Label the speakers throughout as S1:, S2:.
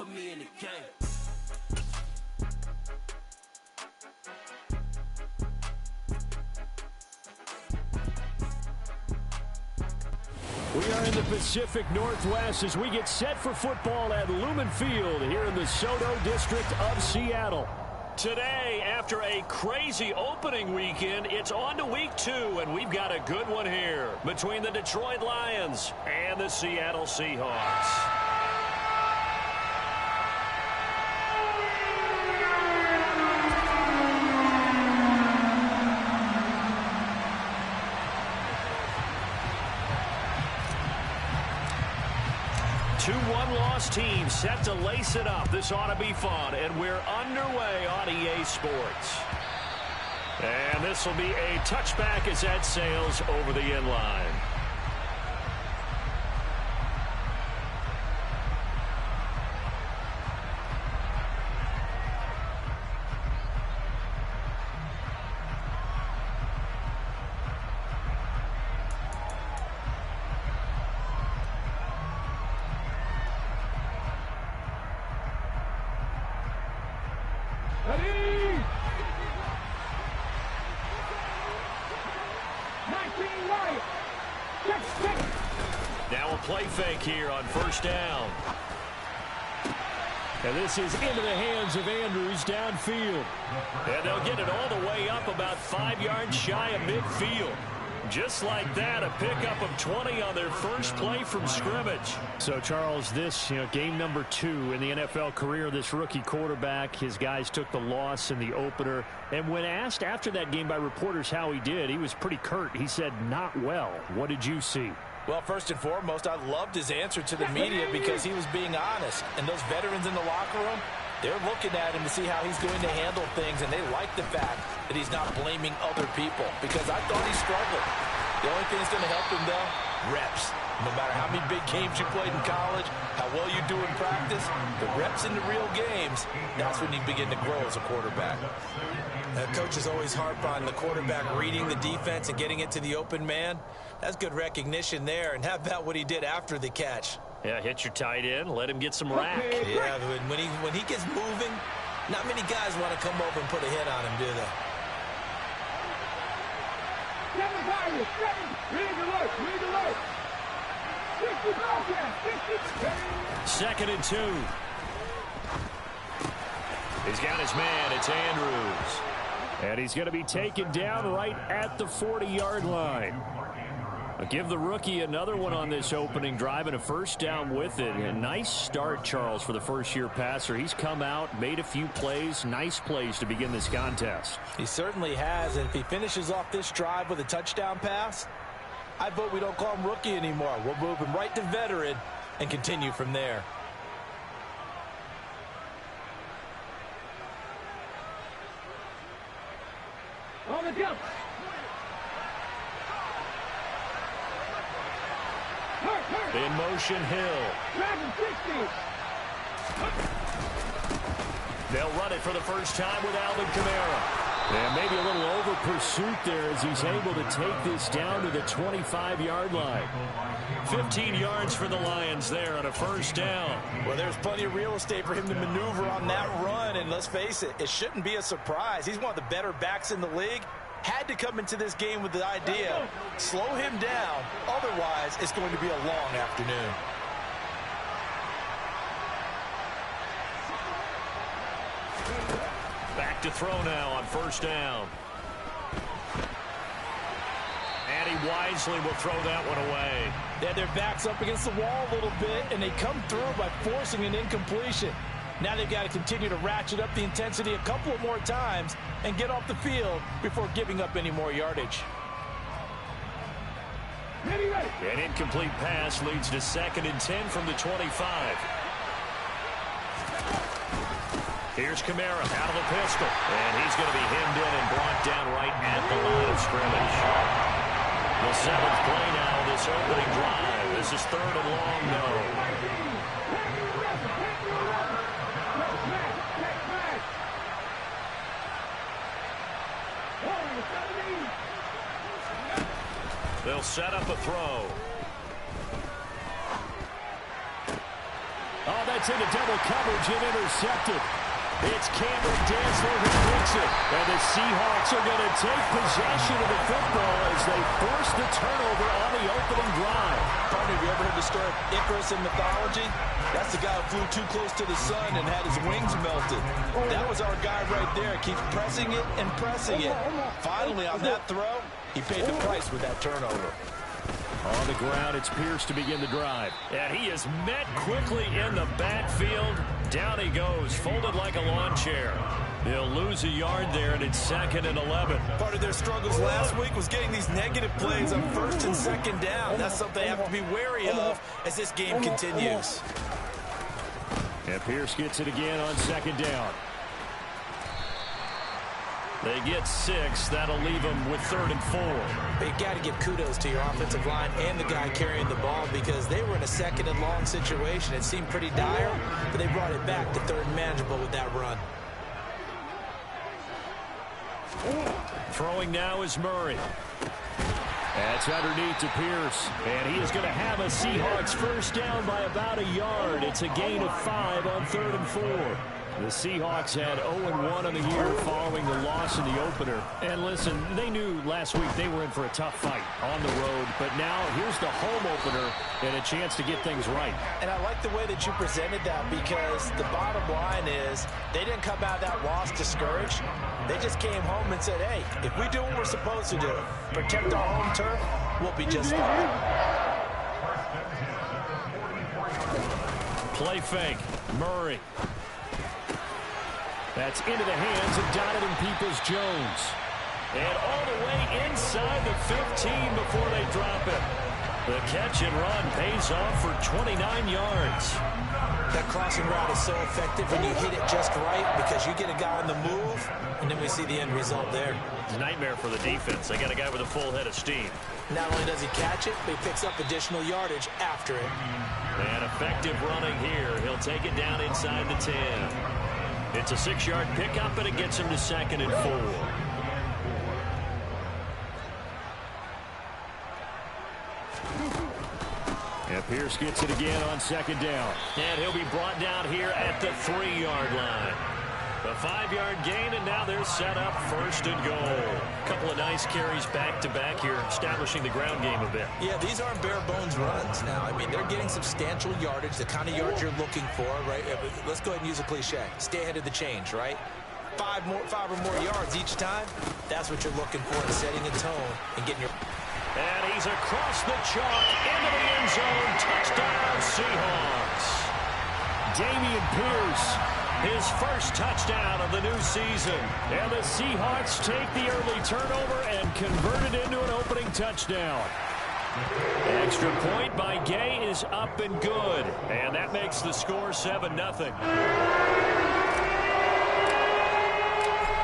S1: put me in the game.
S2: We are in the Pacific Northwest as we get set for football at Lumen Field here in the Soto District of Seattle. Today, after a crazy opening weekend, it's on to week 2, and we've got a good one here between the Detroit Lions and the Seattle Seahawks. Two one-loss teams set to lace it up. This ought to be fun, and we're underway on EA Sports. And this will be a touchback as that sails over the end line. Now a play fake here on first down. And this is into the hands of Andrews downfield. And they'll get it all the way up about 5 yards shy of midfield. Just like that, a pickup of 20 on their first play from scrimmage. So, Charles, this, game number 2 in the NFL career, this rookie quarterback, his guys took the loss in the opener. And when asked after that game by reporters how he did, he was pretty curt. He said, not well. What did you see?
S3: Well, first and foremost, I loved his answer to the media because he was being honest. And those veterans in the locker room, they're looking at him to see how he's going to handle things, and they like the fact that he's not blaming other people because I thought he struggled. The only thing that's going to help him, though, reps. No matter how many big games you played in college, how well you do in practice, the reps in the real games, that's when you begin to grow as a quarterback. Coaches always harp on the quarterback reading the defense and getting it to the open man. That's good recognition there. And how about what he did after the catch?
S2: Yeah, hit your tight end, let him get some rack.
S3: Yeah, when he gets moving, not many guys want to come over and put a hit on him, do they?
S2: Second and 2. He's got his man. It's Andrews. And he's going to be taken down right at the 40-yard line. I'll give the rookie another one on this opening drive and a first down with it. A nice start, Charles, for the first-year passer. He's come out, made a few plays, nice plays to begin this contest.
S3: He certainly has, and if he finishes off this drive with a touchdown pass, I vote we don't call him rookie anymore. We'll move him right to veteran and continue from there.
S4: On the jump.
S2: In motion, Hill. They'll run it for the first time with Alvin Kamara. And maybe a little over pursuit there as he's able to take this down to the 25-yard line. 15 yards for the Lions there on a first down.
S3: Well, there's plenty of real estate for him to maneuver on that run. And let's face it, it shouldn't be a surprise. He's one of the better backs in the league. Had to come into this game with the idea, slow him down. Otherwise, it's going to be a long afternoon.
S2: Back to throw now on first down. And he wisely will throw that one away.
S3: They had their backs up against the wall a little bit, and they come through by forcing an incompletion. Now they've got to continue to ratchet up the intensity a couple of more times and get off the field before giving up any more yardage.
S2: An incomplete pass leads to 2nd and 10 from the 25. Here's Kamara out of the pistol. And he's going to be hemmed in and brought down right at the line of scrimmage. The 7th play now, this opening drive. This is 3rd and long, though. They'll set up a throw. Oh, that's gets into double coverage and intercepted. It's Cameron Dantzler who picks it. And the Seahawks are going to take possession of the football as they force the turnover on the opening drive.
S3: Partner, have you ever heard the story of Icarus in mythology? That's the guy who flew too close to the sun and had his wings melted. That was our guy right there. Keeps pressing it and pressing it. Finally, on that throw, he paid the price with that turnover.
S2: On the ground, it's Pierce to begin the drive. And he is met quickly in the backfield. Down he goes, folded like a lawn chair. They'll lose a yard there, and it's 2nd and 11.
S3: Part of their struggles last week was getting these negative plays on 1st and 2nd down. That's something they have to be wary of as this game continues.
S2: And Pierce gets it again on 2nd down. They get 6. That'll leave them with 3rd and 4.
S1: But you got to give kudos to your offensive line and the guy carrying the ball because they were in a 2nd and long situation. It seemed pretty dire, but they brought it back to 3rd and manageable with that run.
S2: Throwing now is Murray. That's underneath to Pierce. And he is going to have a Seahawks first down by about a yard. It's a gain of 5 on 3rd and 4. The Seahawks had 0-1 on the year following the loss in the opener. And listen, they knew last week they were in for a tough fight on the road. But now here's the home opener and a chance to get things right.
S1: And I like the way that you presented that because the bottom line is they didn't come out of that loss discouraged. They just came home and said, hey, if we do what we're supposed to do, protect our home turf, we'll be just fine.
S2: Play fake. Murray. That's into the hands of Donovan Peoples-Jones. And all the way inside the 15 before they drop it. The catch and run pays off for 29 yards.
S1: That crossing route is so effective when you hit it just right because you get a guy on the move, and then we see the end result there.
S2: It's a nightmare for the defense. They got a guy with a full head of steam.
S1: Not only does he catch it, but he picks up additional yardage after it.
S2: And effective running here. He'll take it down inside the 10. It's a 6-yard pickup, and it gets him to 2nd and 4. And Pierce gets it again on 2nd down. And he'll be brought down here at the 3-yard line. A 5-yard gain, and now they're set up 1st and goal. A couple of nice carries back-to-back here, establishing the ground game a bit.
S1: Yeah, these aren't bare-bones runs now. I mean, they're getting substantial yardage, the kind of yards you're looking for, right? Let's go ahead and use a cliche. Stay ahead of the change, right? 5 or more yards each time, that's what you're looking for in setting a tone and getting your...
S2: And he's across the chalk into the end zone. Touchdown, Seahawks. Dameon Pierce, his first touchdown of the new season. And the Seahawks take the early turnover and convert it into an opening touchdown. Extra point by Gay is up and good. And that makes the score 7-0.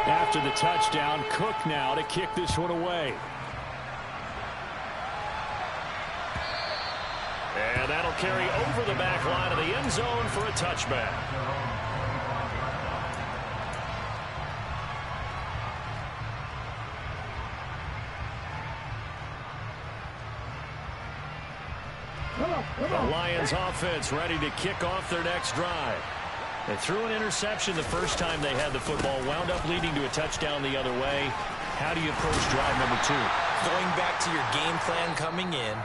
S2: After the touchdown, Cook now to kick this one away. And that'll carry over the back line of the end zone for a touchback. The Lions offense ready to kick off their next drive. They threw an interception the first time they had the football, wound up leading to a touchdown the other way. How do you approach drive number 2?
S1: Going back to your game plan coming in,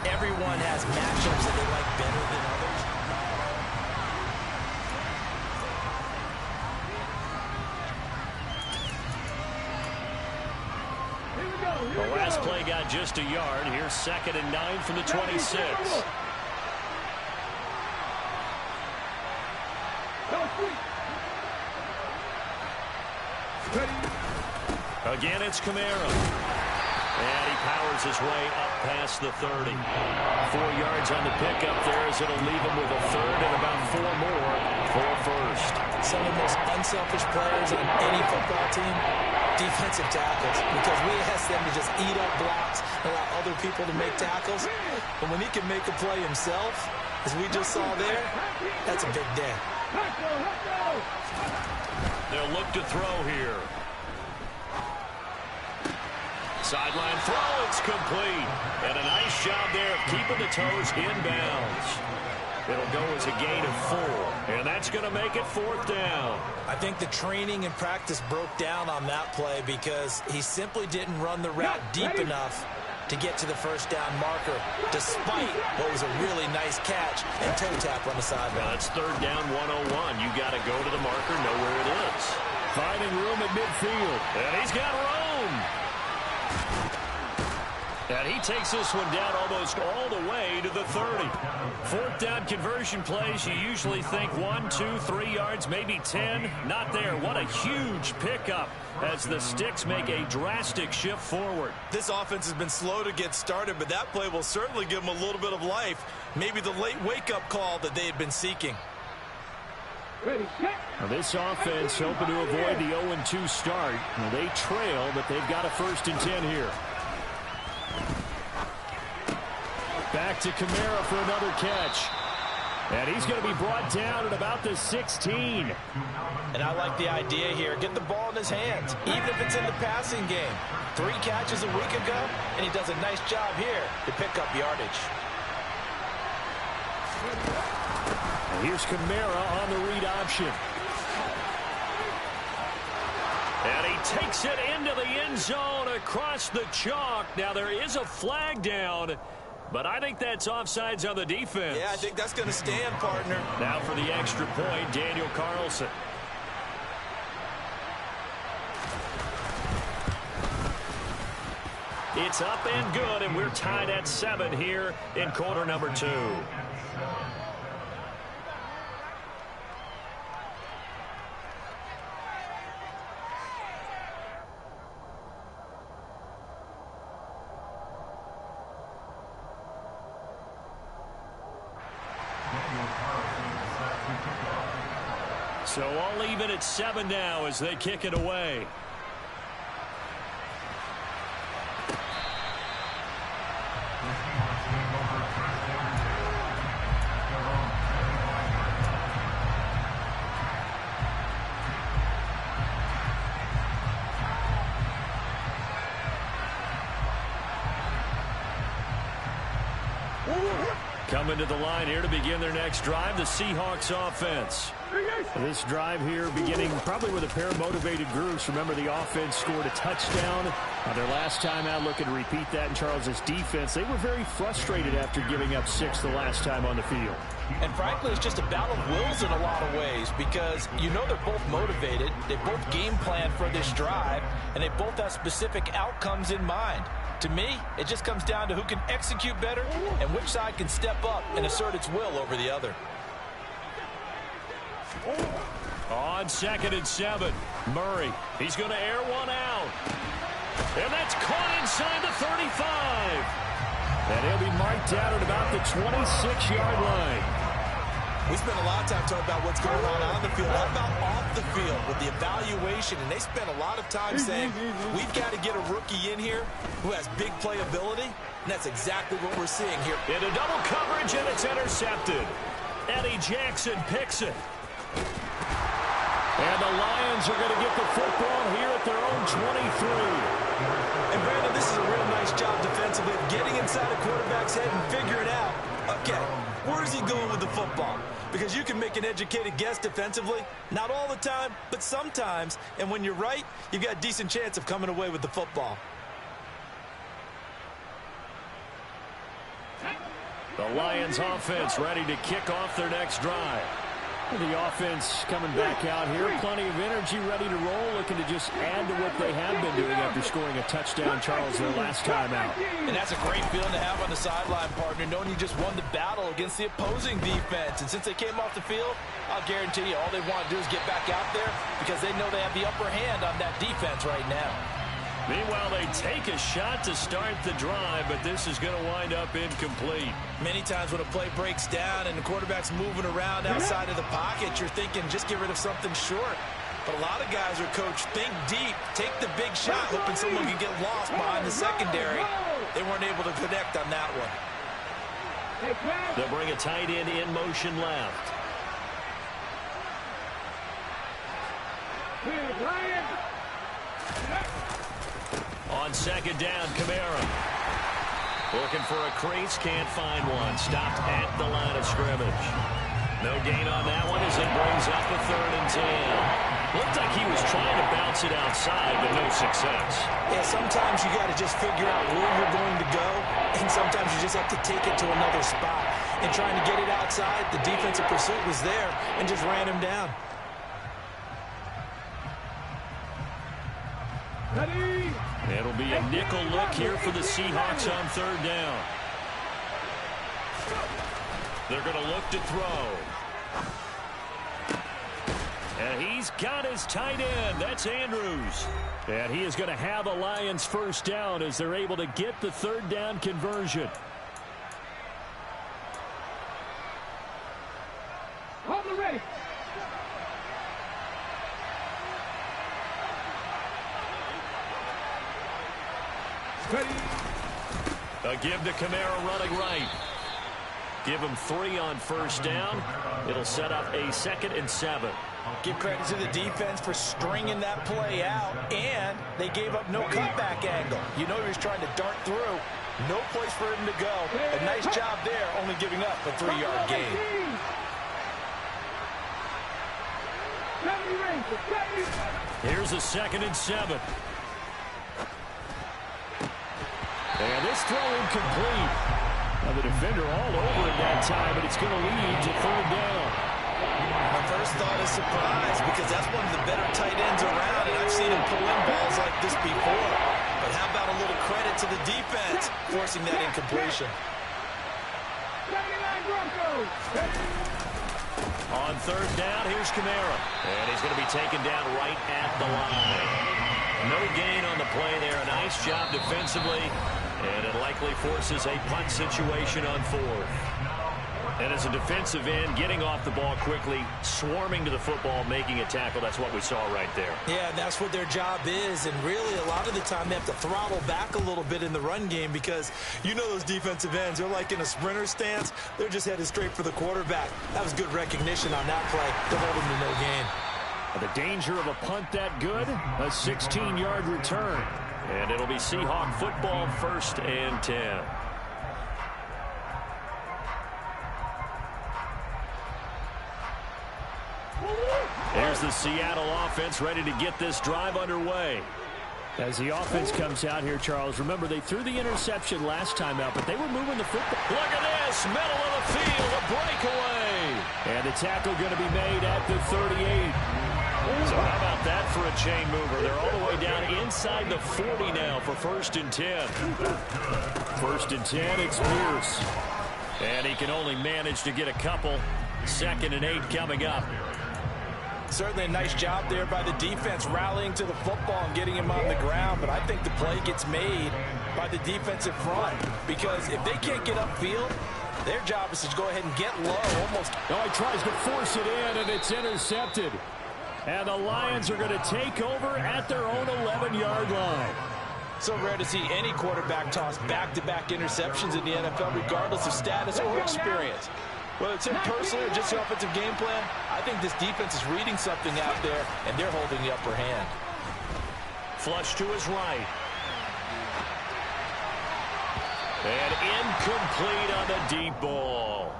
S1: everyone has matchups that they like better than others.
S2: The last play got just a yard. Here's 2nd and 9 from the 26. Again, it's Kamara. And he powers his way up past the 30. 4 yards on the pickup there as it'll leave him with a 3rd and about 4 more for a 1st.
S1: Some of the most unselfish players on any football team, defensive tackles, because we ask them to just eat up blocks and allow other people to make tackles. But when he can make a play himself, as we just saw there, that's a big day.
S2: They'll look to throw here. Sideline throw, it's complete. And a nice job there of keeping the toes inbounds. It'll go as a gain of 4, and that's going to make it 4th down.
S3: I think the training and practice broke down on that play because he simply didn't run the route deep enough to get to the first down marker, despite what was a really nice catch and toe tap on the sideline.
S2: Now it's 3rd down 101. You got to go to the marker, know where it is. Finding room at midfield, and he's got room. And he takes this one down almost all the way to the 30. 4th down conversion plays, you usually think 1, 2, 3 yards, maybe 10. Not there. What a huge pickup as the Sticks make a drastic shift forward.
S3: This offense has been slow to get started, but that play will certainly give them a little bit of life. Maybe the late wake-up call that they had been seeking.
S2: Now this offense hoping to avoid the 0-2 start. Now they trail, but they've got a 1st and 10 here. Back to Kamara for another catch. And he's going to be brought down at about the 16.
S3: And I like the idea here. Get the ball in his hands, even if it's in the passing game. 3 catches a week ago, and he does a nice job here to pick up yardage.
S2: And here's Kamara on the read option. And he takes it into the end zone across the chalk. Now there is a flag down, but I think that's offsides on the defense.
S3: Yeah, I think that's going to stand, partner.
S2: Now for the extra point, Daniel Carlson. It's up and good, and we're tied at 7 here in quarter number 2. So all even at 7 now as they kick it away. Coming to the line here to begin their next drive, the Seahawks offense. This drive here beginning probably with a pair of motivated groups. Remember, the offense scored a touchdown their last time out. Looking to repeat that in Charles's defense. They were very frustrated after giving up 6 the last time on the field.
S3: And frankly, it's just a battle of wills in a lot of ways because you know they're both motivated. They both game plan for this drive, and they both have specific outcomes in mind. To me, it just comes down to who can execute better and which side can step up and assert its will over the other.
S2: On 2nd and 7, Murray. He's going to air one out. And that's caught inside the 35. And he'll be marked down at about the 26-yard line.
S3: We spent a lot of time talking about what's going on the field. How about off the field with the evaluation? And they spent a lot of time saying, we've got to get a rookie in here who has big playability. And that's exactly what we're seeing here.
S2: Into double coverage, and it's intercepted. Eddie Jackson picks it. And the Lions are going to get the football here at their own 23.
S3: And Brandon, this is a real nice job defensively of getting inside a quarterback's head and figuring out, okay, where's he going with the football? Because you can make an educated guess defensively. Not all the time, but sometimes. And when you're right, you've got a decent chance of coming away with the football.
S2: The Lions offense ready to kick off their next drive. The offense coming back out here. Plenty of energy, ready to roll, looking to just add to what they have been doing after scoring a touchdown, Charles, their last time out.
S3: And that's a great feeling to have on the sideline, partner, knowing you just won the battle against the opposing defense. And since they came off the field, I'll guarantee you all they want to do is get back out there because they know they have the upper hand on that defense right now.
S2: Meanwhile, they take a shot to start the drive, but this is going to wind up incomplete.
S3: Many times when a play breaks down and the quarterback's moving around outside of the pocket, you're thinking just get rid of something short. But a lot of guys are coached, think deep, take the big shot, hoping someone can get lost behind the secondary. They weren't able to connect on that one.
S2: They'll bring a tight end in motion left. On 2nd down, Kamara. Looking for a crease, can't find one. Stopped at the line of scrimmage. No gain on that one as it brings up a 3rd and 10. Looked like he was trying to bounce it outside, but no success.
S1: Yeah, sometimes you got to just figure out where you're going to go, and sometimes you just have to take it to another spot. And trying to get it outside, the defensive pursuit was there and just ran him down.
S4: Ready?
S2: It'll be a nickel look here for the Seahawks on 3rd down. They're going to look to throw. And he's got his tight end. That's Andrews. And he is going to have a Lions 1st down as they're able to get the 3rd down conversion.
S4: Hold the ready.
S2: A give to Kamara running right. Give him 3 on 1st down. It'll set up a 2nd and 7.
S3: Give credit to the defense for stringing that play out, and they gave up no cutback angle. You know he was trying to dart through. No place for him to go. A nice job there, only giving up a 3-yard gain.
S2: Here's a 2nd and 7. And this throw incomplete. Now the defender all over it that time, but it's going to lead to 3rd down.
S3: My first thought is surprise, because that's one of the better tight ends around, and I've seen him pull in balls like this before. But how about a little credit to the defense forcing that incompletion?
S2: On 3rd down, here's Kamara. And he's going to be taken down right at the line. No gain on the play there. A nice job defensively. And it likely forces a punt situation on 4th. And as a defensive end, getting off the ball quickly, swarming to the football, making a tackle. That's what we saw right there.
S1: Yeah, that's what their job is. And really, a lot of the time, they have to throttle back a little bit in the run game because you know those defensive ends, they're like in a sprinter stance. They're just headed straight for the quarterback. That was good recognition on that play to hold him to no gain.
S2: The danger of a punt that good, a 16-yard return. And it'll be Seahawk football 1st and 10. Here's the Seattle offense ready to get this drive underway. As the offense comes out here, Charles, remember they threw the interception last time out, but they were moving the football. Look at this, middle of the field, a breakaway. And the tackle going to be made at the 38. So how about that for a chain mover? They're all the way down inside the 40 now for 1st and 10. 1st and 10, it's Pierce. And he can only manage to get a couple. 2nd and 8 coming up.
S3: Certainly a nice job there by the defense rallying to the football and getting him on the ground, but I think the play gets made by the defensive front because if they can't get upfield, their job is to go ahead and get low almost.
S2: Oh, he tries to force it in, and it's intercepted. And the Lions are going to take over at their own 11-yard line.
S3: So rare to see any quarterback toss back-to-back interceptions in the NFL, regardless of status or experience. Whether it's him personally or just the offensive game plan, I think this defense is reading something out there, and they're holding the upper hand.
S2: Flush to his right. And incomplete on the deep ball.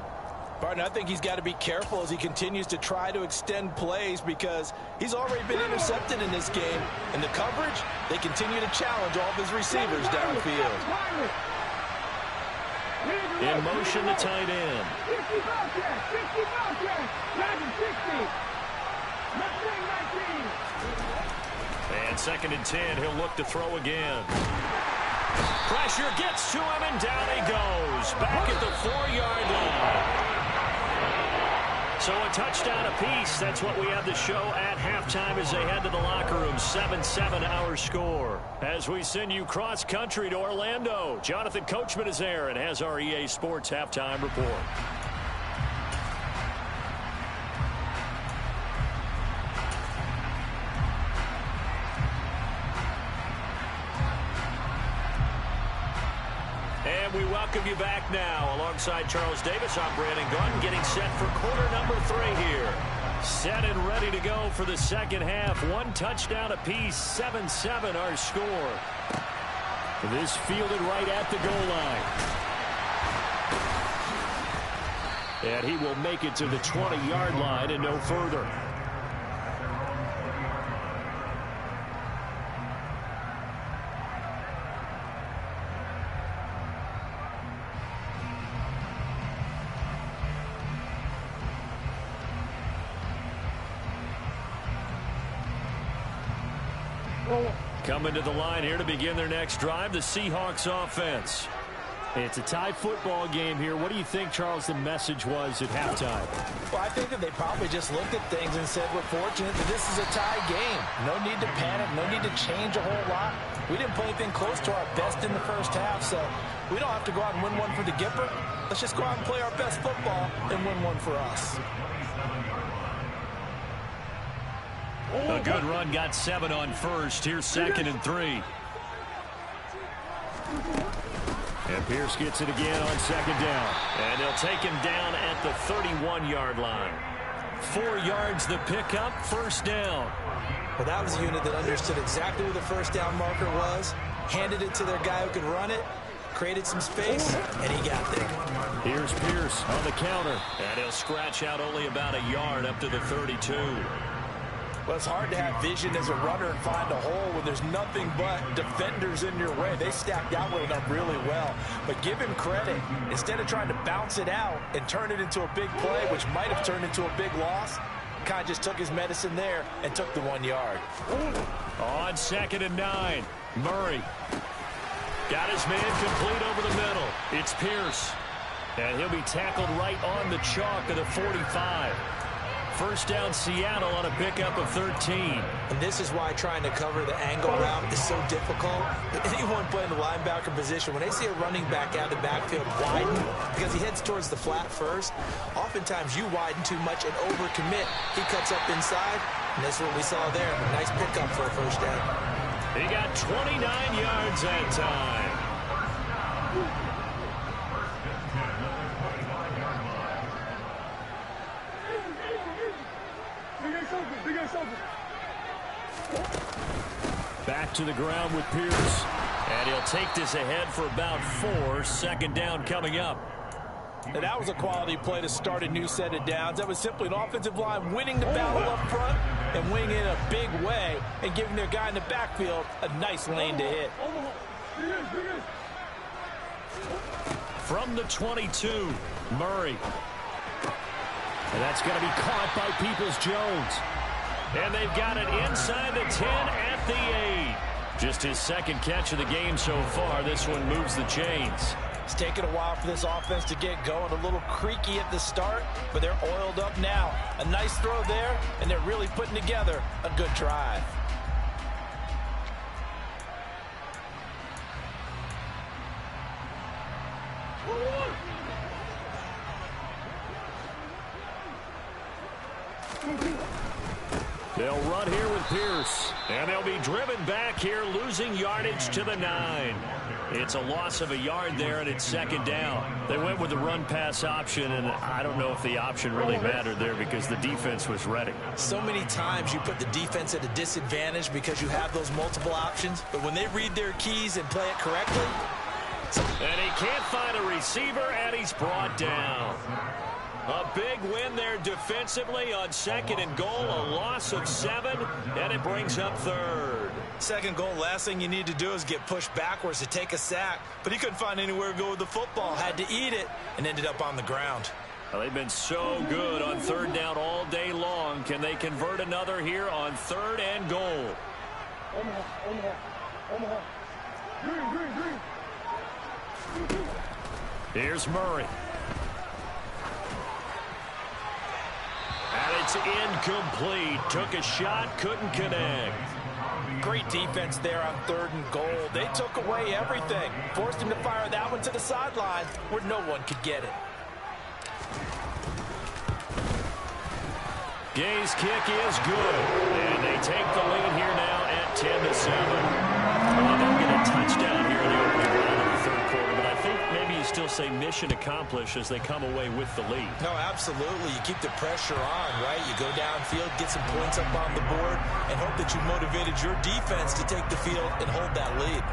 S3: Barton, I think he's got to be careful as he continues to try to extend plays because he's already been intercepted in this game. In the coverage, they continue to challenge all of his receivers downfield.
S2: In motion, the tight end. And 2nd and 10, he'll look to throw again. Pressure gets to him, and down he goes. Back at the 4-yard line. So a touchdown apiece. That's what we have to show at halftime as they head to the locker room. 7-7 our score. As we send you cross country to Orlando, Jonathan Coachman is there and has our EA Sports halftime report. And we welcome you back now. Alongside Charles Davis, I'm Brandon Gunn, getting set for quarter number 3 here. Set and ready to go for the second half. One touchdown apiece, 7-7 our score. This fielded right at the goal line. And he will make it to the 20-yard line and no further. Coming to the line here to begin their next drive, the Seahawks offense. It's a tie football game here. What do you think, Charles, the message was at halftime?
S3: Well, I think that they probably just looked at things and said, we're fortunate that this is a tie game. No need to panic, no need to change a whole lot. We didn't play anything close to our best in the first half, so we don't have to go out and win one for the Gipper. Let's just go out and play our best football and win one for us.
S2: A good run, got 7 on first. Here's 2nd and 3. And Pierce gets it again on 2nd down. And they'll take him down at the 31-yard line. 4 yards the pickup, 1st down.
S1: Well, that was a unit that understood exactly where the first down marker was, handed it to their guy who could run it, created some space, and he got there.
S2: Here's Pierce on the counter. And he'll scratch out only about a yard up to the 32.
S3: Well, it's hard to have vision as a runner and find a hole when there's nothing but defenders in your way. They stacked out with them really well. But give him credit. Instead of trying to bounce it out and turn it into a big play, which might have turned into a big loss, kind of just took his medicine there and took the 1 yard.
S2: On 2nd and 9, Murray. Got his man complete over the middle. It's Pierce. And he'll be tackled right on the chalk of the 45. 1st down Seattle on a pickup of 13.
S1: And this is why trying to cover the angle route is so difficult. Anyone playing the linebacker position, when they see a running back out of the backfield widen, because he heads towards the flat first, oftentimes you widen too much and overcommit. He cuts up inside, and this is what we saw there. A nice pickup for a 1st down.
S2: He got 29 yards that time. Back to the ground with Pierce. And he'll take this ahead for about 4. 2nd down coming up.
S3: And that was a quality play to start a new set of downs. That was simply an offensive line winning the battle up front and winning in a big way and giving their guy in the backfield a nice lane to hit.
S2: From the 22, Murray. And that's going to be caught by Peoples-Jones. And they've got it inside the 10 at the 8. Just his 2nd catch of the game so far. This one moves the chains.
S3: It's taken a while for this offense to get going. A little creaky at the start, but they're oiled up now. A nice throw there, and they're really putting together a good drive.
S2: They'll run here with Pierce. And they'll be driven back here, losing yardage to the 9. It's a loss of a yard there, and it's 2nd down. They went with the run-pass option, and I don't know if the option really mattered there because the defense was ready.
S1: So many times you put the defense at a disadvantage because you have those multiple options, but when they read their keys and play it correctly...
S2: And he can't find a receiver, and he's brought down. A big win there defensively on 2nd and goal, a loss of 7, and it brings up 3rd.
S1: 2nd goal, last thing you need to do is get pushed backwards to take a sack, but he couldn't find anywhere to go with the football, had to eat it, and ended up on the ground.
S2: Well, they've been so good on 3rd down all day long. Can they convert another here on 3rd and goal? Here's Murray. And it's incomplete. Took a shot, couldn't connect.
S3: Great defense there on 3rd and goal. They took away everything. Forced him to fire that one to the sideline where no one could get it.
S2: Gay's kick is good. And they take the lead here now at 10-7. Well, they'll get a touchdown here in the opening round of the 3rd quarter. But I think maybe you still say mission accomplished as they come away with the lead.
S1: No, absolutely. You keep the pressure on, right? You go downfield, get some points up on the board, and hope that you motivated your defense to take the field and hold that lead.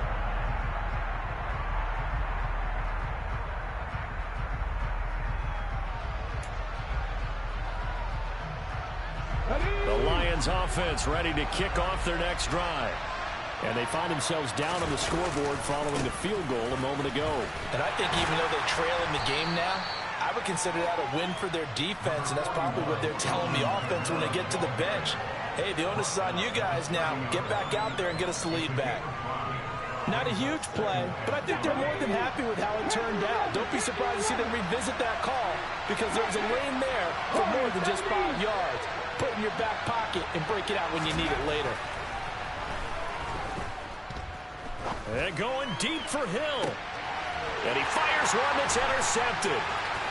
S2: Lions offense ready to kick off their next drive. And they find themselves down on the scoreboard following the field goal a moment ago.
S3: And I think even though they're trailing the game now, I would consider that a win for their defense, and that's probably what they're telling the offense when they get to the bench. Hey, the onus is on you guys now. Get back out there and get us the lead back.
S1: Not a huge play, but I think they're more than happy with how it turned out. Don't be surprised to see them revisit that call because there's a lane there for more than just 5 yards. Put it in your back pocket and break it out when you need it later.
S2: And going deep for Hill. And he fires one that's intercepted.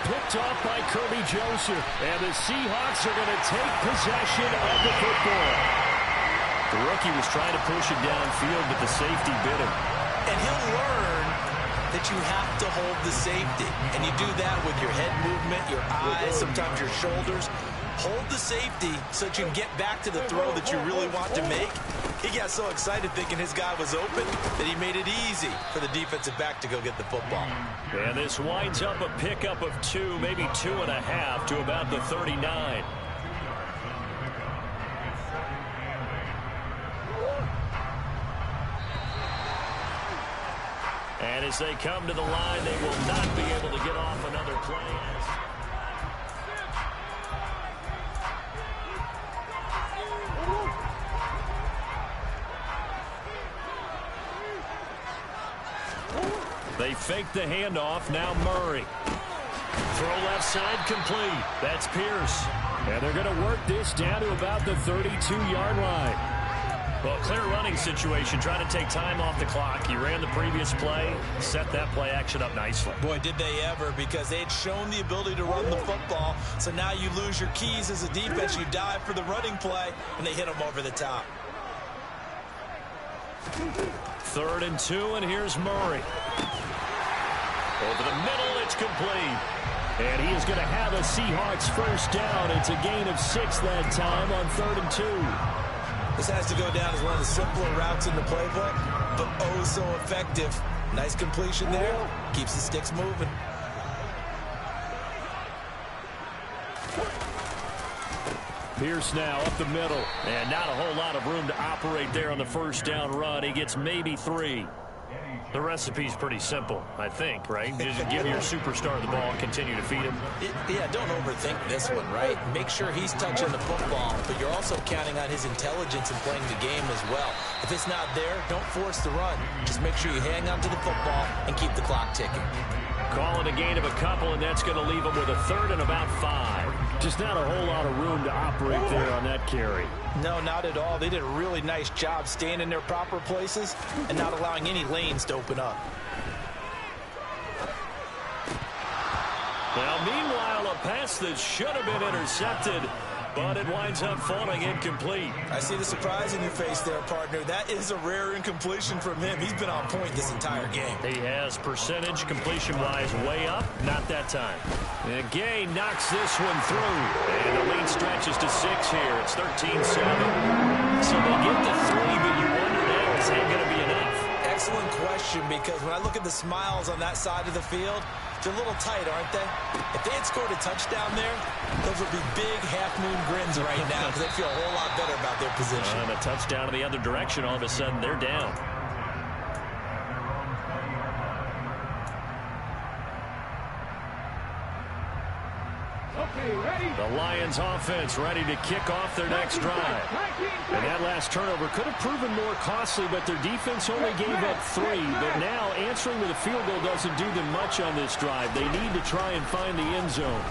S2: Picked off by Kirby Joseph. And the Seahawks are going to take possession of the football. The rookie was trying to push it downfield, but the safety bit him.
S1: And he'll learn that you have to hold the safety. And you do that with your head movement, your eyes, sometimes your shoulders. Hold the safety so that you can get back to the throw that you really want to make. He got so excited thinking his guy was open that he made it easy for the defensive back to go get the football.
S2: And this winds up a pickup of 2, maybe 2.5 to about the 39. And as they come to the line, they will not be able to get off another play. They fake the handoff. Now Murray. Throw left side complete. That's Pierce. And they're going to work this down to about the 32-yard line. Well, clear running situation. Trying to take time off the clock. He ran the previous play. Set that play action up nicely.
S1: Boy, did they ever, because they had shown the ability to run the football. So now you lose your keys as a defense. You dive for the running play, and they hit them over the top.
S2: 3rd and 2, and here's Murray. Over the middle, it's complete. And he is going to have a Seahawks first down. It's a gain of 6 that time on 3rd and 2.
S1: This has to go down as one of the simpler routes in the playbook, but oh so effective. Nice completion there. Keeps the sticks moving.
S2: Pierce now up the middle. And not a whole lot of room to operate there on the first down run. He gets maybe 3. The recipe's pretty simple, I think, right? Just give your superstar the ball and continue to feed him.
S1: Yeah, don't overthink this one, right? Make sure he's touching the football, but you're also counting on his intelligence in playing the game as well. If it's not there, don't force the run. Just make sure you hang on to the football and keep the clock ticking.
S2: Call it a gain of a couple, and that's going to leave him with a 3rd and about 5. Just not a whole lot of room to operate there on that carry.
S1: No, not at all. They did a really nice job staying in their proper places and not allowing any lanes to open up.
S2: Now, meanwhile, a pass that should have been intercepted, but it winds up falling incomplete.
S1: I see the surprise in your face there, partner. That is a rare incompletion from him. He's been on point this entire game.
S2: He has percentage completion-wise way up. Not that time. And Gay knocks this one through. And the lead stretches to 6 here. It's 13-7. So they get to 3, but you wonder now, is that going to be enough?
S1: Excellent question, because when I look at the smiles on that side of the field, they're a little tight, aren't they? If they had scored a touchdown there, those would be big half-moon grins right now because they feel a whole lot better about their position.
S2: And a touchdown in the other direction, all of a sudden they're down.
S4: Okay, ready?
S2: The Lions offense ready to kick off their next drive. And that last turnover could have proven more costly, but their defense only gave up 3. But now answering with a field goal doesn't do them much on this drive. They need to try and find the end zone.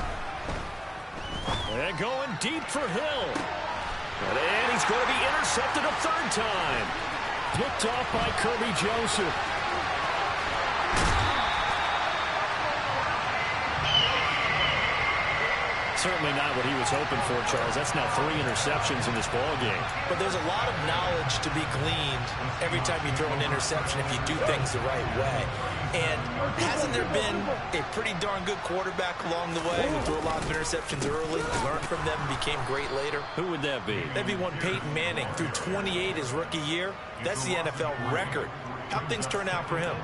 S2: And going deep for Hill. And he's going to be intercepted a 3rd time. Picked off by Kirby Joseph. Certainly not what he was hoping for, Charles. That's now 3 interceptions in this ball game.
S1: But there's a lot of knowledge to be gleaned every time you throw an interception if you do things the right way. And hasn't there been a pretty darn good quarterback along the way who threw a lot of interceptions early, learned from them, and became great later?
S2: Who would that be?
S1: That'd be one Peyton Manning. Threw 28 his rookie year. That's the NFL record. How'd things turn out for him?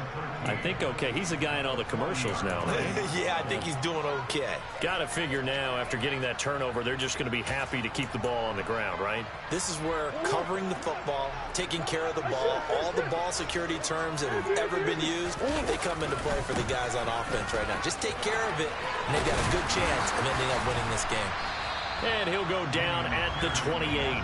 S2: I think okay. He's a guy in all the commercials now, right?
S3: Yeah, I think he's doing okay.
S2: Got to figure now, after getting that turnover, they're just going to be happy to keep the ball on the ground, right?
S3: This is where covering the football, taking care of the ball, all the ball security terms that have ever been used, they come into play for the guys on offense right now. Just take care of it, and they've got a good chance of ending up winning this game.
S2: And he'll go down at the 28.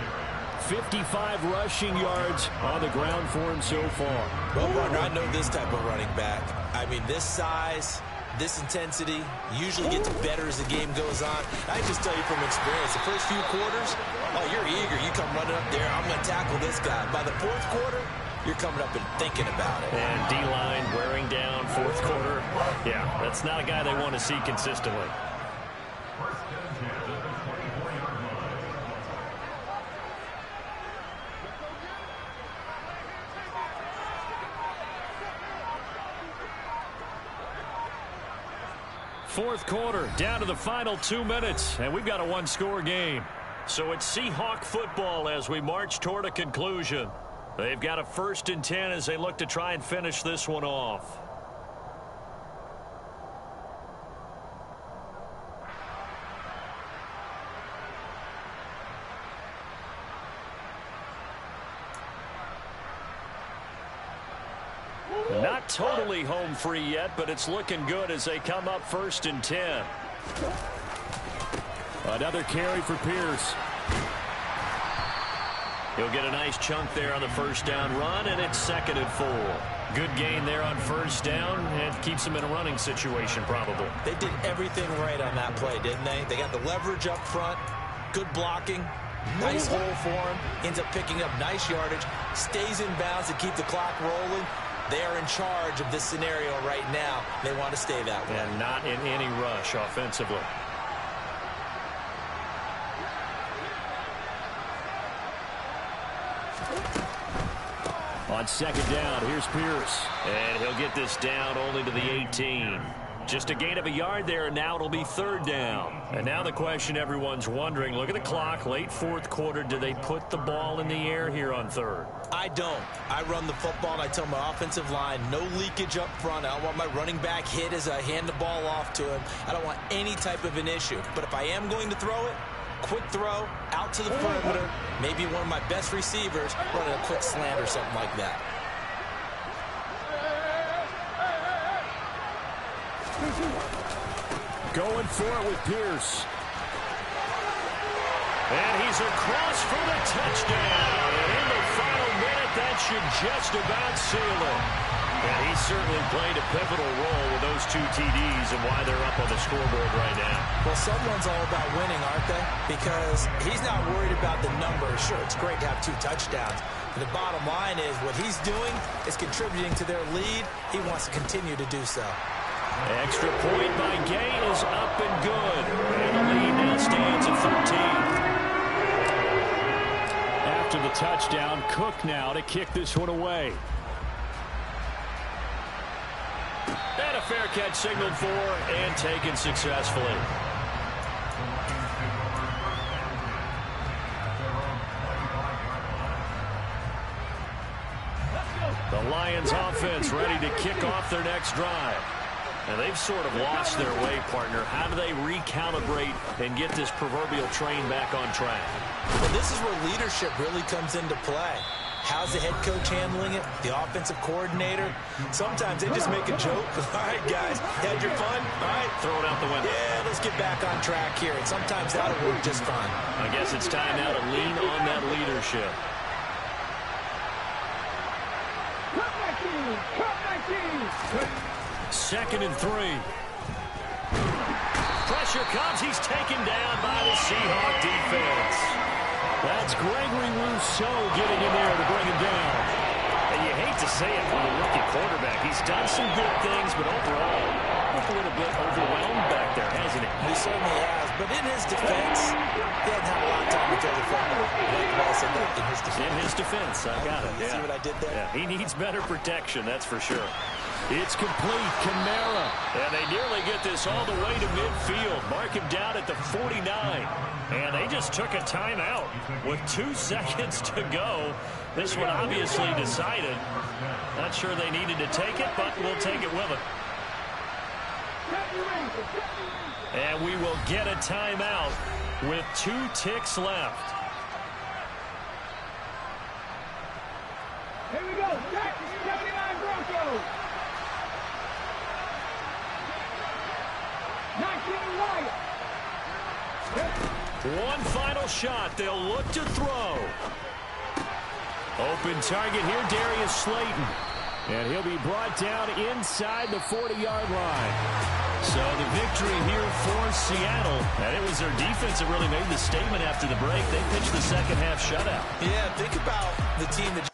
S2: 55 rushing yards on the ground for him so far.
S3: Well, partner, I know this type of running back. I mean, this size, this intensity usually gets better as the game goes on. I can just tell you from experience, the first few quarters, oh, you're eager. You come running up there, I'm going to tackle this guy. By the fourth quarter, you're coming up and thinking about it.
S2: And D-line wearing down fourth quarter. Yeah, that's not a guy they want to see consistently. Fourth quarter, down to the final 2 minutes, and we've got a one-score game. So it's Seahawk football as we march toward a conclusion. They've got a 1st and 10 as they look to try and finish this one off. Not totally home free yet, but it's looking good as they come up 1st and 10.
S4: Another carry for Pierce.
S2: He'll get a nice chunk there on the first down run, and it's 2nd and 4. Good gain there on first down, and keeps them in a running situation probably.
S3: They did everything right on that play, didn't they? They got the leverage up front, good blocking, nice hole for him, ends up picking up nice yardage, stays in bounds to keep the clock rolling. They are in charge of this scenario right now. They want to stay that way.
S2: And not in any rush offensively.
S4: On 2nd down, here's Pierce.
S2: And he'll get this down only to the 18. Just a gain of a yard there, and now it'll be 3rd down. And now the question everyone's wondering, look at the clock, late 4th quarter, do they put the ball in the air here on 3rd?
S3: I don't. I run the football, and I tell my offensive line, no leakage up front. I don't want my running back hit as I hand the ball off to him. I don't want any type of an issue. But if I am going to throw it, quick throw, out to the perimeter, maybe one of my best receivers running a quick slant or something like that.
S4: Going for it with Pierce.
S2: And he's across for the touchdown. And in the final minute, that should just about seal it. And he certainly played a pivotal role with those 2 TDs and why they're up on the scoreboard right now.
S3: Well, someone's all about winning, aren't they? Because he's not worried about the numbers. Sure, it's great to have 2 touchdowns. But the bottom line is what he's doing is contributing to their lead. He wants to continue to do so.
S2: Extra point by Gay is up and good. And the lead now stands at 13.
S4: After the touchdown, Cook now to kick this one away.
S2: And a fair catch signaled for and taken successfully. The Lions offense ready to kick off their next drive. And they've sort of lost their way, partner. How do they recalibrate and get this proverbial train back on track?
S3: Well, this is where leadership really comes into play. How's the head coach handling it? The offensive coordinator? Sometimes they just make a joke. All right, guys, had your fun? All right.
S2: Throw it out the window.
S3: Yeah, let's get back on track here. And sometimes that'll work just fine.
S2: I guess it's time now to lean on that leadership.
S4: Cut my team! Cut my team!
S2: 2nd and 3. Pressure comes. He's taken down by the Seahawk defense.
S4: That's Gregory Rousseau getting in there to bring him down.
S2: And you hate to say it for the rookie quarterback. He's done some good things, but overall, a little bit overwhelmed back there, hasn't he?
S3: He certainly has. But in his defense, he hasn't had a lot of time to throw the football. Like I said, the
S1: in his defense.
S2: In his defense, I got it.
S1: See what I did there?
S2: Yeah, he needs better protection, that's for sure. It's complete. Kamara. And they nearly get this all the way to midfield. Mark him down at the 49. And they just took a timeout with 2 seconds to go. This one obviously decided. Not sure they needed to take it, but we'll take it with them. And we will get a timeout with 2 ticks left.
S5: Here we go. 79 Broncos. 19 Lions.
S2: One final shot. They'll look to throw. Open target here, Darius Slayton.
S4: And he'll be brought down inside the 40-yard line.
S2: So the victory here for Seattle. And it was their defense that really made the statement after the break. They pitched the second half shutout.
S1: Yeah, think about the team that